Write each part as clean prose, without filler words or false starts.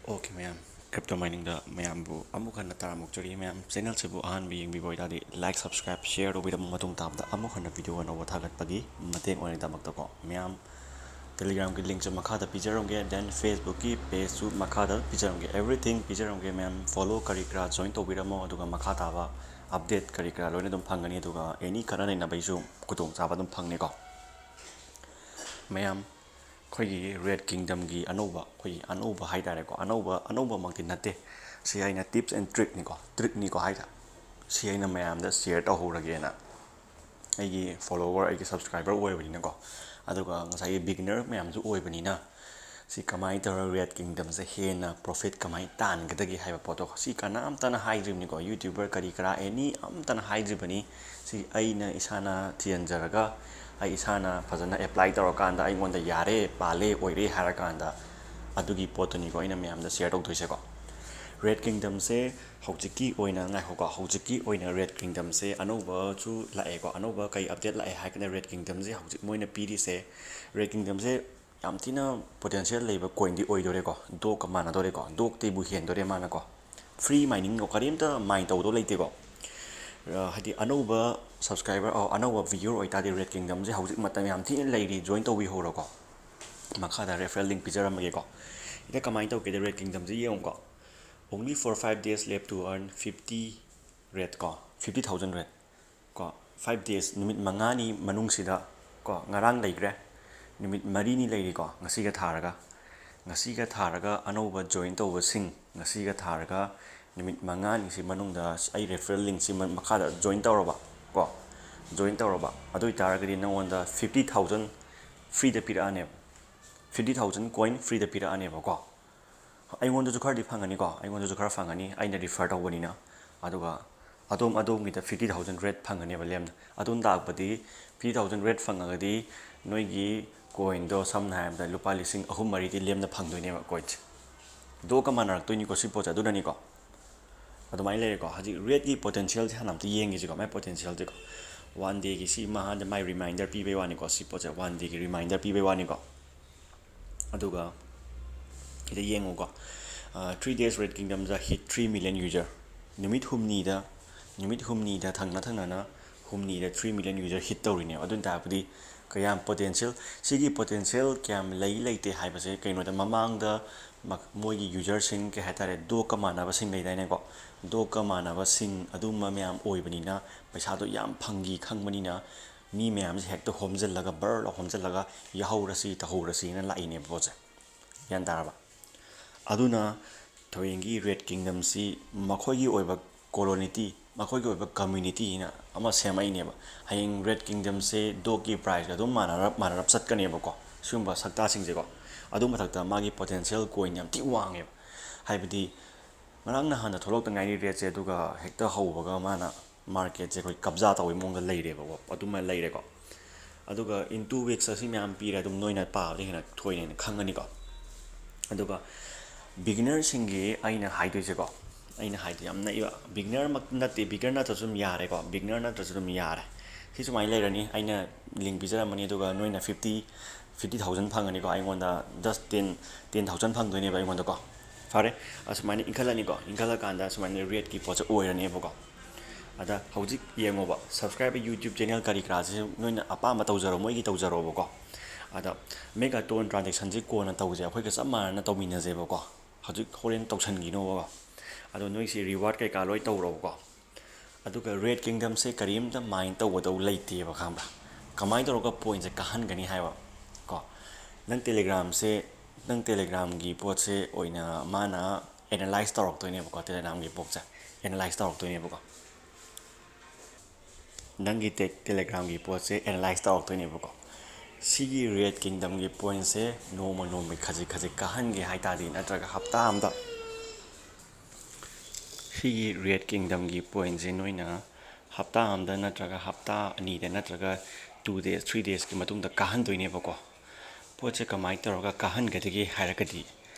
Okay, ma'am. Crypto mining da ma'am bu amuk hana taramuk jori ma'am channel se bu ahan bi yengbi boy tadi like subscribe share do bidam matung tam da amuk hana video na wathagat pagi mateng oni tamak ta ko ma'am telegram ki link se makha da pijarom ge then facebook ki page su makha da pijarom ge everything pijarom ge ma'am follow kari kra join to bidamo aduga makha ta ba update kari kra loina dum phangani aduga any kana na bai su kutong sa ba dum phangne ko ma'am khoi red kingdom gi anova khoi anova hai tare ko anova mak tin nate si aina tips and trick ni ko hai ta si aina mayam da share ta ho rage na ai gi follower ai gi subscriber oi bani na ko aduga ngasai beginner mayam ju oi bani na si kamai tar red kingdom se hena profit kamai tan gadagi hai ba poto si kana am tan hai dream ni ko youtuber kari kara any am tan hai dream bani si aina isana thian jaraga ai isana fazana apply tawakanda ai ngonda yare pale oire harakanda adugi potoni ko ina mayam da share tok thoise ko red kingdom se hojiki oina ngai ho ko hojiki oina red kingdom se anova chu lae ko anova kai update lae ha kana red kingdom se hojik moina piri se red kingdom se yam thina potential leba coin di oi dore ko dok ka mana dore ko dok te bu hen dore mana ko free mining ko karimta mine taw do leite ko hadi anova subscriber or anova viewer oi ta di red kingdom se hojik matam yam thina leiri join to wi ho ro ko makha da referral link pijaram ge ko ida kamai taw ke red kingdom se yong ko only for 5 days left to earn 50 red ko 50,000 red ko 5 days numit mangani manung sida ko ngarang leigre numit mari ni leiri ko ngasi ga tharaga anova join to sing ngasi ga tharaga numit mangani si manung da ai referral link si makha da join tawraba ko join tawraba adoi taragadi nangwanda 50,000 free da pira ane 50,000 coin free da pira ane ba ko ꯑꯩꯉꯣꯟꯗꯁꯨ ꯈꯔꯗꯤ ꯐꯪꯒꯅꯤ ꯀꯣ ꯑꯩꯉꯣꯟꯗꯁꯨ ꯈꯔ ꯐꯪꯒꯅꯤ ꯑꯩꯅ refer ꯇꯧꯕꯅꯤꯅ ꯑꯗꯨꯒ ꯑꯗꯣꯝꯒꯤꯗ 50,000 ꯔꯦꯠ ꯐꯪꯒꯅꯦꯕ ꯂꯦꯝꯅ ꯑꯗꯨꯝ ꯇꯥꯛꯄꯗꯤ 50,000 ꯔꯦꯠ ꯐꯪꯉꯒꯗꯤ ꯅꯣꯏꯒꯤ ꯀꯣꯏꯟꯗꯣ ꯁꯝꯅ ꯍꯥꯏꯔꯕꯗ ꯂꯨꯄꯥ 3,000-4,000ꯗꯤ ꯂꯦꯝꯅ ꯐꯪꯗꯣꯏꯅꯦꯕ ꯀꯣꯏꯟꯁꯦ ꯗꯣꯒ ꯃꯥꯟꯅꯔꯛꯇꯣꯏꯅꯤꯀꯣ ꯁꯤ ꯄꯣꯠꯁꯦ ꯑꯗꯨꯅꯅꯤꯀꯣ ꯑꯗꯨꯃꯥꯏꯅ ꯂꯩꯔꯦꯀꯣ ꯍꯧꯖꯤꯛ ꯔꯦꯠꯀꯤ ꯄꯣꯇꯦꯟꯁꯤꯌꯦꯜꯁꯦ ꯍꯥꯟꯅ ꯑꯝꯇ ꯌꯦꯡꯒꯤꯁꯤꯀꯣ ꯃꯥꯏ ꯄꯣꯇꯦꯟꯁꯤꯌꯦꯜꯁꯦꯀꯣ 1 ꯗꯦꯒꯤ ꯁꯤ ꯃꯥꯗ ꯃꯥꯏ ꯔꯤꯃꯥꯏꯟꯗꯔ ꯄꯤꯕꯩ ꯋꯥꯅꯤꯀꯣ ꯁꯤ ꯄꯣꯠꯁꯦ 1 ꯗꯦꯒꯤ ꯔꯤꯃꯥꯏꯟꯗꯔ ꯄꯤꯕꯩ ꯋꯥꯅꯤꯀꯣ ꯑꯗꯨꯒ ꯏꯗ ꯌꯦꯡꯉꯨꯀꯣ 3 days red kingdom za hit 3 million user numit humni da thangna humni da 3 million user hit tawrine adun ta pudi kayam potential sigi potential kyam leite haibase kaino da mamang da moigi user sing ke hatare do ka manaba sing leidai ne ko do ka manaba sing aduma myam oibanina paisa do yam phangi khangmanina mi myam se hekta homjellaga bar la homjellaga yahaurasi tahurasi na laine boje yan daraba aduna thoyengi red kingdom si makhogi oiba colonity makhogi oiba community na ama semai neba haying red kingdom se dogi price adum manarap satkane ba ko sumba sakta singje ko adu mathakta magi potential coin yam ti wange haibidi marang na hana tholok ta ngai ni red se duga hekta haubaga mana market je koi kabza tawi monga leire ba ko aduma leire ko aduga in 2 weeks asi myam pira dum noina pa de hena thoine khangani ko aduga beginner singi aina haidoi ko aina haid yamna iba beginner mak nate beginner na tasum yare ko beginner na tasum yare si sumai leirani aina link bijara mani aduga noina 50,000 phangani ko aingonda just 10,000 phangdoi ne ba aingonda ko fare asmani inkhalani ko inkhala kanda asmani rate ki pocha oirani ba ko ada hojik yengo ba subscribe youtube channel kari kra je noina apa ma tawjaro moi gi tawjaro ba ko ada mega ton transaction ji ko na tawje akhoi ka samma na tawmina je ba ko hojik horen tawsan gi no ba ado noi si reward kai ka loi tawro ko aduga red kingdom se karim da mine tawdo leite ba khamba kamai tawro ka point je kahan gani haiwa ko nang telegram gi pot se oina mana analyze tawrok to ne ba ko telegram gi pot se analyze tawrok to ne ba ko nangi telegram gi pot se analyze tawrok to ne ba ko sigi red kingdom gi point se noma khaji kahan gi haita din atraga hafta amda sigi red kingdom gi point se noina hafta amda natraga hafta ani de natraga 2 days 3 days ki matung da kahan doine ba ko poche kamai tawra kahan gadigi hairakadi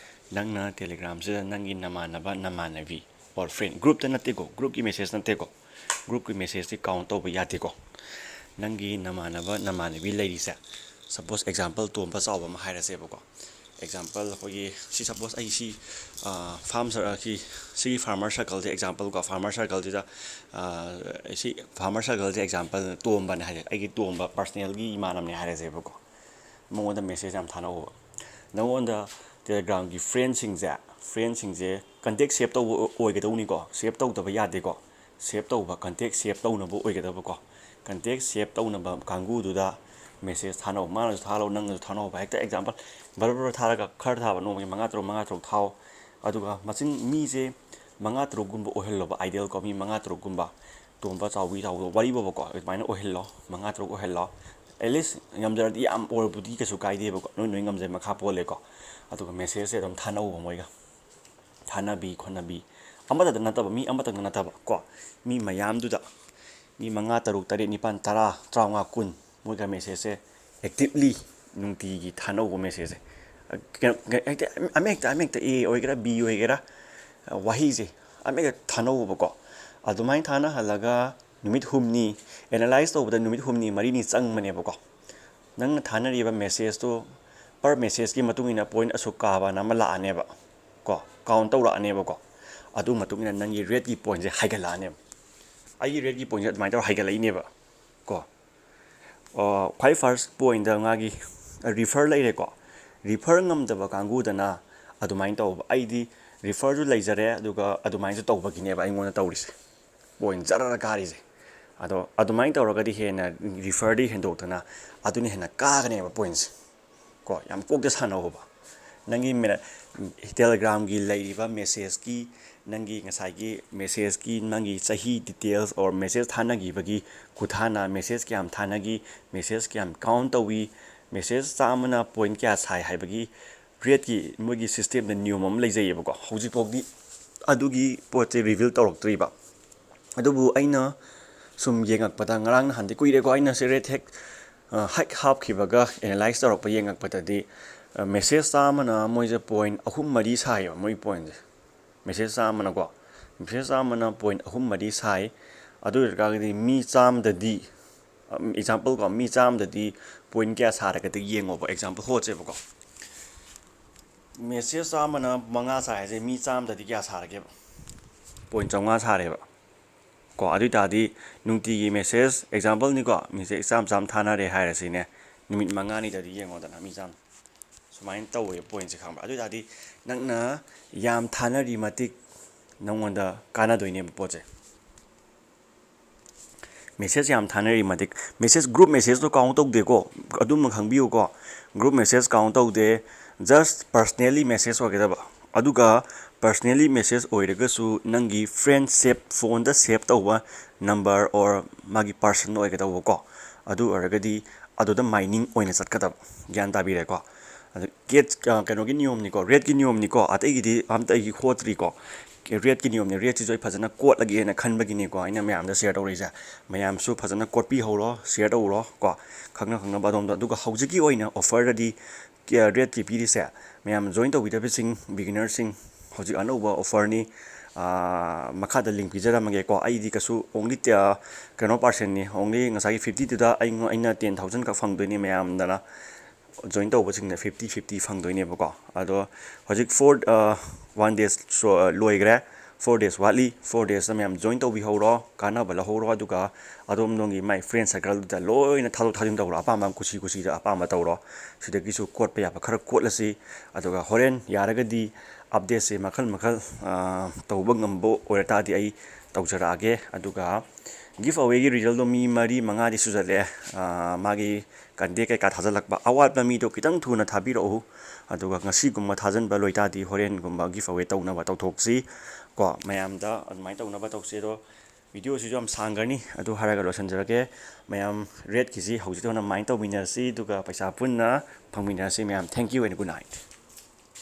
nangna telegram se nangi namanavi or friend group ta nate ko group ki message nate ko group ki message ti count to ba yate ko nangi namanavi leiri sa suppose example to ba saw ba haira se ba ko example ꯑꯩꯈꯣꯏꯒꯤ ꯁꯤ suppose ꯑꯩ ꯁꯤ farm ꯁꯤ farmer circle ꯁꯦ example ꯀꯣ farmer circle ꯁꯤꯗ ꯁꯤ farmer circle ꯁꯦ example ꯇꯣꯝꯕꯅꯦ ꯍꯥꯏꯁꯦ ꯑꯩꯒꯤ ꯇꯣꯝꯕ ꯄꯔꯁꯅꯦꯜꯒꯤ ꯏꯃꯥꯟꯅꯕꯅꯦ ꯍꯥꯏꯔꯁꯦꯕꯀꯣ ꯃꯉꯣꯟꯗ ꯃꯦꯁꯦꯖ ꯌꯥꯝ ꯊꯥꯅꯧꯕ ꯅꯉꯣꯟꯗ ꯇꯦꯂꯤꯒ꯭ꯔꯥꯝꯒꯤ ꯐ꯭ꯔꯦꯟꯁꯤꯡꯁꯦ ꯀꯟꯇꯦꯛ ꯁꯦꯞ ꯇꯧꯕ ꯑꯣꯏꯒꯗꯧꯅꯤꯀꯣ ꯁꯦꯞ ꯇꯧꯗꯕ ꯌꯥꯗꯦꯀꯣ ꯁꯦꯞ ꯇꯧꯕ ꯀꯟꯇꯦꯛ ꯁꯦꯞ ꯇꯧꯅꯕ ꯑꯣꯏꯒꯗꯕꯀꯣ ꯀꯟꯇꯦꯛ ꯁꯦꯞ ꯇꯧꯅꯕ ꯀꯥꯡꯕꯨꯗꯨꯗ ꯃꯦꯁꯦꯖ ꯊꯥꯅꯧ ꯃꯥꯅꯁꯨ ꯊꯥꯅꯧ ꯅꯪꯅꯁꯨ ꯊꯥꯅꯧꯕ ꯍꯦꯛꯇ ꯑꯦꯛꯖꯥꯝꯄꯜ ꯕꯔꯕꯔ ꯊꯥꯔꯒ ꯈꯔ ꯊꯥꯕ ꯅꯣꯡꯃꯒꯤ 5 ꯊꯥꯎ ꯑꯗꯨꯒ ꯃꯤꯁꯦ 5 ꯑꯣꯏꯍꯜꯂꯣꯕ ꯑꯥꯏꯗꯤꯌꯦꯜ ꯀꯣ ꯃꯤ 5 ꯇꯣꯝꯕ ꯆꯥꯎꯕꯤ ꯆꯥꯎꯕ ꯋꯥꯔꯤ ꯕꯣꯕꯀꯣ ꯑꯗꯨꯃꯥꯏꯅ ꯑꯣꯏꯍꯜꯂꯣ 5 ꯑꯣꯏꯍꯜꯂꯣ ꯑꯦꯠꯂꯤꯁ ꯉꯝꯖꯔꯗꯤ ꯌꯥꯝ ꯑꯣꯏꯔꯕꯨꯗꯤ ꯀꯩꯁꯨ ꯀꯥꯏꯗꯦꯕꯀꯣ ꯅꯣꯏ ꯉꯝꯖꯩ ꯃꯈꯥ ꯄꯣꯜꯂꯦꯀꯣ ꯑꯗꯨꯒ ꯃꯦꯁꯦꯖꯁꯦ ꯑꯗꯨꯝ ꯊꯥꯅꯧꯕ ꯃꯣꯏꯒ ꯊꯥꯅꯕꯤ ꯈꯣꯠꯅꯕꯤ ꯑꯃꯇꯪ ꯅꯠꯇꯕ ꯃꯤ ꯑꯃꯇꯪ ꯅꯠꯇꯕ ꯀꯣ ꯃꯤ ꯃꯌꯥꯝꯗꯨꯗ ꯃꯤ 5 6 7 9 10 15 20 ꯃꯣꯏꯒ ꯃꯦꯁꯦꯖꯁꯦ ꯑꯦꯛꯇꯤꯞꯂꯤ ꯅꯨꯡꯇꯤꯒꯤ ꯊꯥꯅꯧꯕ ꯃꯦꯁꯦꯖꯁꯦ ꯑꯃꯍꯦꯛꯇ A ꯑꯣꯏꯒꯦꯔꯥ B ꯑꯣꯏꯒꯦꯔꯥ ꯋꯥꯍꯩꯁꯦ ꯑꯃꯍꯦꯛꯇ ꯊꯥꯅꯧꯕꯀꯣ ꯑꯗꯨꯃꯥꯏꯅ ꯊꯥꯅꯍꯜꯂꯒ ꯅꯨꯃꯤꯠ 5 ꯑꯦꯅꯥꯂꯥꯏꯁ ꯇꯧꯕꯗ ꯅꯨꯃꯤꯠ 5 4 ꯆꯪꯕꯅꯦꯕꯀꯣ ꯅꯪꯅ ꯊꯥꯅꯔꯤꯕ ꯃꯦꯁꯦꯖꯇꯣ ꯄꯔ ꯃꯦꯁꯦꯖꯀꯤ ꯃꯇꯨꯡ ꯏꯟꯅ ꯄꯣꯏꯟꯠ ꯑꯁꯨꯛ ꯀꯥꯕꯅ ꯑꯃ ꯂꯥꯛꯑꯅꯦꯕ ꯀꯣ ꯀꯥꯎꯟꯠ ꯇꯧꯔꯛꯑꯅꯦꯕꯀꯣ ꯑꯗꯨ ꯃꯇꯨꯡ ꯏꯟꯅ ꯅꯪꯒꯤ ꯔꯦꯠꯀꯤ ꯄꯣꯏꯟꯠꯁꯦ ꯍꯥꯏꯒꯠꯂꯛꯑꯅꯦꯕ ꯑꯩꯒꯤ ꯔꯦꯠꯀꯤ ꯄꯣꯏꯟꯠꯁꯦ ꯑꯗꯨꯃꯥꯏꯅ ꯇꯧꯔ ꯍꯥꯏꯒꯠꯂꯛꯏꯅꯦꯕ ꯀꯣ ꯈ꯭ꯋꯥꯏ ꯐꯥꯔꯁ ꯄꯣꯏꯟꯠꯇ ꯃꯥꯒꯤ ꯔꯤꯐꯔ ꯂꯩꯔꯦꯀꯣ ꯔꯤꯐꯔ ꯉꯝꯗꯕ ꯀꯥꯡꯕꯨꯗꯅ ꯑꯗꯨꯃꯥꯏꯅ ꯇꯧꯕ ꯑꯩꯗꯤ ꯔꯤꯐꯔꯁꯨ ꯂꯩꯖꯔꯦ ꯑꯗꯨꯒ ꯑꯗꯨꯃꯥꯏꯅꯁꯨ ꯇꯧꯕꯒꯤꯅꯦꯕ ꯑꯩꯉꯣꯟꯗ ꯇꯧꯔꯤꯁꯦ ꯄꯣꯏꯟꯠ ꯖꯔꯔ ꯀꯥꯔꯤꯁꯦ ꯑꯗꯣ ꯑꯗꯨꯃꯥꯏꯅ ꯇꯧꯔꯒꯗꯤ ꯍꯦꯟꯅ ꯔꯤꯐꯔꯗꯤ ꯍꯦꯟꯗꯣꯛꯇꯅ ꯑꯗꯨꯅ ꯍꯦꯟꯅ ꯀꯥꯒꯅꯦꯕ ꯄꯣꯏꯟꯠꯁꯦ ꯀꯣ ꯌꯥꯝ ꯀꯣꯛꯇ ꯁꯥꯟꯅꯧꯕ ꯅꯪꯒꯤ ꯇꯦꯂꯤꯒ꯭ꯔꯥꯝꯒꯤ ꯂꯩꯔꯤꯕ ꯃꯦꯁꯦꯖꯀꯤ ꯅꯪꯒꯤ ꯉꯁꯥꯏꯒꯤ ꯃꯦꯁꯦꯖꯀꯤ ꯅꯪꯒꯤ ꯆꯍꯤ ꯗꯤꯇꯦꯜꯁ ꯑꯣꯔ ꯃꯦꯁꯦꯖ ꯊꯥꯅꯈꯤꯕꯒꯤ ꯈꯨꯊꯥꯅ ꯃꯦꯁꯦꯖ ꯀꯌꯥꯝ ꯊꯥꯅꯈꯤ ꯃꯦꯁꯦꯖ ꯀꯌꯥꯝ ꯀꯥꯎꯟꯠ ꯇꯧꯏ ꯃꯦꯁꯦꯖ 100ꯅ ꯄꯣꯏꯟꯠ ꯀꯌꯥ ꯁꯥꯏ ꯍꯥꯏꯕꯒꯤ ꯔꯦꯠꯀꯤ ꯃꯣꯏꯒꯤ ꯁꯤꯁꯇꯦꯝꯗ ꯅꯤꯌꯣꯝ ꯑꯃ ꯂꯩꯖꯩꯑꯕꯀꯣ ꯍꯧꯖꯤꯛꯐꯥꯎꯗꯤ ꯑꯗꯨꯒꯤ ꯄꯣꯠꯁꯦ ꯔꯤꯚꯤꯜ ꯇꯧꯔꯛꯇ꯭ꯔꯤꯕ ꯑꯗꯨꯕꯨ ꯑꯩꯅ ꯁꯨꯝ ꯌꯦꯡꯉꯛꯄꯗ ꯉꯔꯥꯡ ꯅꯍꯥꯟꯗꯤ ꯀꯨꯏꯔꯦꯀꯣ ꯑꯩꯅ ꯁꯤ ꯔꯦꯠ ꯍꯦꯛ ꯍꯥꯞꯈꯤꯕꯒ ꯑꯦꯅꯥꯂꯥꯏꯁ ꯇꯧꯔꯛꯄ ꯌꯦꯡꯉꯛꯄꯗꯗꯤ ꯃꯦꯁꯦꯖ 100ꯅ ꯃꯣꯏꯁꯦ ꯄꯣꯏꯟꯠ 3 4 ꯁꯥꯏꯌꯦꯕ ꯃꯣꯏ ꯄꯣꯏꯟꯠꯁꯦ ꯃꯦꯁꯦꯖ 100ꯅꯀꯣ ꯃꯦꯁꯦꯖ 100ꯅ ꯄꯣꯏꯟꯠ 3 4 ꯁꯥꯏ ꯑꯗꯨ ꯑꯣꯏꯔꯒꯗꯤ ꯃꯤ 100ꯗꯗꯤ ꯑꯦꯛꯖꯥꯝꯄꯜ ꯀꯣ ꯃꯤ 100ꯗꯗꯤ ꯄꯣꯏꯟꯠ ꯀꯌꯥ ꯁꯥꯔꯒꯗꯤ ꯌꯦꯡꯉꯣꯕ ꯑꯦꯛꯖꯥꯝꯄꯜ ꯍꯣꯠꯁꯦꯕꯀꯣ ꯃꯦꯁꯦꯖ 100ꯅ 5 ꯁꯥꯏ ꯍꯥꯏꯁꯦ ꯃꯤ 100ꯗꯗꯤ ꯀꯌꯥ ꯁꯥꯔꯒꯦꯕ ꯄꯣꯏꯟꯠ 500 ꯁꯥꯔꯦꯕ ꯀꯣ ꯑꯗꯨ ꯑꯣꯏꯇꯥꯔꯗꯤ ꯅꯨꯡꯇꯤꯒꯤ ꯃꯦꯁꯦꯖ ꯑꯦꯛꯖꯥꯝꯄꯜꯅꯤꯀꯣ ꯃꯦꯁꯦꯖ ꯆꯥꯝ ꯊꯥꯅꯔꯦ ꯍꯥꯏꯔꯁꯤꯅꯦ ꯅꯨꯃꯤꯠ 5ꯅꯤꯗꯗꯤ ꯌꯦꯡꯉꯣꯗꯅ ꯃꯤ 100 ꯁꯨꯃꯥꯏꯅ ꯇꯧꯋꯦ ꯄꯣꯏꯟꯠꯁꯦ ꯈꯪꯕ꯭ꯔꯥ ꯑꯗꯨ ꯑꯣꯏꯇꯥꯔꯗꯤ ꯅꯪꯅ ꯌꯥꯝ ꯊꯥꯅꯔꯤ ꯃꯇꯤꯛ ꯅꯪꯉꯣꯟꯗ ꯀꯥꯟꯅꯗꯣꯏꯅꯦꯕ ꯄꯣꯠꯁꯦ ꯃꯦꯁꯦꯖ ꯌꯥꯝ ꯊꯥꯅꯔꯤ ꯃꯇꯤꯛ ꯃꯦꯁꯦꯖ ꯒ꯭ꯔꯨꯞ ꯃꯦꯁꯦꯖꯇꯣ ꯀꯥꯎꯟꯠ ꯇꯧꯗꯦꯀꯣ ꯑꯗꯨꯃ ꯈꯪꯕꯤꯌꯨꯀꯣ ꯒ꯭ꯔꯨꯞ ꯃꯦꯁꯦꯖ ꯀꯥꯎꯟꯠ ꯇꯧꯗꯦ ꯖꯁ ꯄꯔꯁꯅꯦꯜꯂꯤ ꯃꯦꯁꯦꯖ ꯑꯣꯏꯒꯗꯕ ꯑꯗꯨꯒ ꯄꯔꯁꯅꯦꯜꯂꯤ ꯃꯦꯁꯦꯖ ꯑꯣꯏꯔꯒꯁꯨ ꯅꯪꯒꯤ ꯐ꯭ꯔꯦꯟ ꯐꯣꯟꯗ ꯁꯦꯞ ꯇꯧꯕ ꯅꯝꯕꯔ ꯑꯣꯔ ꯃꯥꯒꯤ ꯄꯥꯔꯁꯟ ꯑꯣꯏꯒꯗꯧꯕꯀꯣ ꯑꯗꯨ ꯑꯣꯏꯔꯒꯗꯤ ꯑꯗꯨꯗ ꯃꯥꯏꯅꯤꯡ ꯑꯣꯏꯅ ꯆꯠꯀꯗꯕ ꯒ꯭ꯌꯥꯟ ꯇꯥꯕꯤꯔꯦꯀꯣ ꯑꯗꯨ ꯀꯩꯅꯣꯒꯤ ꯅꯤꯌꯣꯝꯅꯤꯀꯣ ꯔꯦꯠꯀꯤ ꯅꯤꯌꯣꯝꯅꯤꯀꯣ ꯑꯇꯩꯒꯤꯗꯤ ꯑꯝꯇ ꯑꯩꯒꯤ ꯍꯣꯠꯇ꯭ꯔꯤꯀꯣ ꯔꯦꯠꯀꯤ ꯅꯤꯌꯣꯝꯅꯤ ꯔꯦꯠꯁꯤꯁꯨ ꯑꯩ ꯐꯖꯅ ꯀꯣꯠꯂꯒꯦꯅ ꯈꯟꯕꯒꯤꯅꯤꯀꯣ ꯑꯩꯅ ꯃꯌꯥꯝꯗ ꯁꯦꯌꯔ ꯇꯧꯔꯛꯏꯁꯦ ꯃꯌꯥꯝꯁꯨ ꯐꯖꯅ ꯀꯣꯠꯄꯤꯍꯧꯔꯣ ꯁꯦꯌꯔ ꯇꯧꯔꯣ ꯀꯣ ꯈꯪꯅꯕ ꯑꯗꯣꯝꯗ ꯑꯗꯨꯒ ꯍꯧꯖꯤꯛꯀꯤ ꯑꯣꯏꯅ ꯑꯣꯐꯔꯗꯗꯤ ꯔꯦꯠꯀꯤ ꯄꯤꯔꯤꯁꯦ ꯃꯌꯥꯝ ꯖꯣꯏꯟ ꯇꯧꯕꯤꯗꯕꯁꯤꯡ ꯕꯤꯒꯤꯅꯔꯁꯤꯡ ꯍꯧꯖꯤꯛ ꯑꯅꯧꯕ ꯑꯣꯐꯔꯅꯤ ꯃꯈꯥꯗ ꯂꯤꯡꯛ ꯄꯤꯖꯔꯝꯃꯒꯦꯀꯣ ꯑꯩꯗꯤ ꯀꯩꯁꯨ ꯑꯣꯡꯂꯤ ꯀꯩꯅꯣ ꯄꯥꯔꯁꯦꯟꯅꯤ ꯑꯣꯡꯂꯤ ꯉꯁꯥꯏꯒꯤ 50ꯗꯨꯗ ꯑꯩꯅ 10,000 ꯈꯛ ꯐꯪꯗꯣꯏꯅꯤ ꯃꯌꯥꯝꯗꯅ ꯖꯣꯏꯟ ꯇꯧꯕꯁꯤꯡꯅ 50 ꯐꯪꯗꯣꯏꯅꯦꯕꯀꯣ ꯑꯗꯣ ꯍꯧꯖꯤꯛ 1 days ꯂꯣꯏꯈ꯭ꯔꯦ 4 days ꯋꯥꯠꯂꯤ 4 daysꯇ ꯃꯌꯥꯝ ꯖꯣꯏꯟ ꯇꯧꯕꯤꯍꯧꯔꯣ ꯀꯥꯟꯅꯕ ꯂꯧꯍꯧꯔꯣ ꯑꯗꯨꯒ ꯑꯗꯣꯝꯗꯣꯝꯒꯤ ꯃꯥꯏ ꯐ꯭ꯔꯦꯟ ꯁꯔꯀꯜꯗꯨꯗ ꯂꯣꯏꯅ ꯊꯥꯗꯣꯛ ꯊꯥꯖꯤꯟ ꯇꯧꯔꯣ ꯑꯄꯥꯝꯕ ꯀꯨꯁꯤꯗ ꯑꯄꯥꯝꯕ ꯇꯧꯔꯣ ꯁꯤꯗꯒꯤꯁꯨ ꯀꯣꯠꯄ ꯌꯥꯕ ꯈꯔ ꯀꯣꯠꯂꯁꯤ ꯑꯗꯨꯒ ꯍꯣꯔꯦꯟ ꯌꯥꯔꯒꯗꯤ ꯑꯞꯗꯦꯠꯁꯦ ꯃꯈꯜ ꯇꯧꯕ ꯉꯝꯕ ꯑꯣꯏꯔꯇꯥꯔꯗꯤ ꯑꯩ ꯇꯧꯖꯔꯛꯑꯒꯦ ꯑꯗꯨꯒ ꯒꯤꯐ ꯑꯋꯦꯒꯤ ꯔꯤꯖꯜꯗꯣ ꯃꯤ 4 5ꯗꯤ ꯁꯨꯖꯜꯂꯛꯑꯦ ꯃꯥꯒꯤ ꯀꯟꯇꯦꯛ ꯀꯩꯀꯥ ꯊꯥꯖꯤꯜꯂꯛꯄ ꯑꯋꯥꯠꯄ ꯃꯤꯗꯣ ꯈꯤꯇꯪ ꯊꯨꯅ ꯊꯥꯕꯤꯔꯛꯎ ꯑꯗꯨꯒ ꯉꯁꯤꯒꯨꯝꯕ ꯊꯥꯖꯤꯟꯕ ꯂꯣꯏꯇꯥꯔꯗꯤ ꯍꯣꯔꯦꯟꯒꯨꯝꯕ ꯒꯤꯐ ꯑꯋꯦ ꯇꯧꯅꯕ ꯇꯧꯊꯣꯛꯁꯤ ꯀꯣ ꯃꯌꯥꯝꯗ ꯑꯗꯨꯃꯥꯏꯅ ꯇꯧꯅꯕ ꯇꯧꯁꯤ ꯑꯗꯣ ꯚꯤꯗꯤꯑꯣꯁꯤꯁꯨ ꯌꯥꯝ ꯁꯥꯡꯒꯅꯤ ꯑꯗꯨ ꯍꯥꯏꯔꯒ ꯂꯣꯏꯁꯤꯟꯖꯔꯒꯦ ꯃꯌꯥꯝ ꯔꯦꯠꯀꯤꯁꯤ ꯍꯧꯖꯤꯛꯇꯧꯅ ꯃꯥꯏꯟ ꯇꯧꯃꯤꯟꯅꯔꯁꯤ ꯑꯗꯨꯒ ꯄꯩꯁꯥ ꯄꯨꯟꯅ ꯐꯪꯃꯤꯟꯅꯔꯁꯤ ꯃꯌꯥꯝ thank you and good night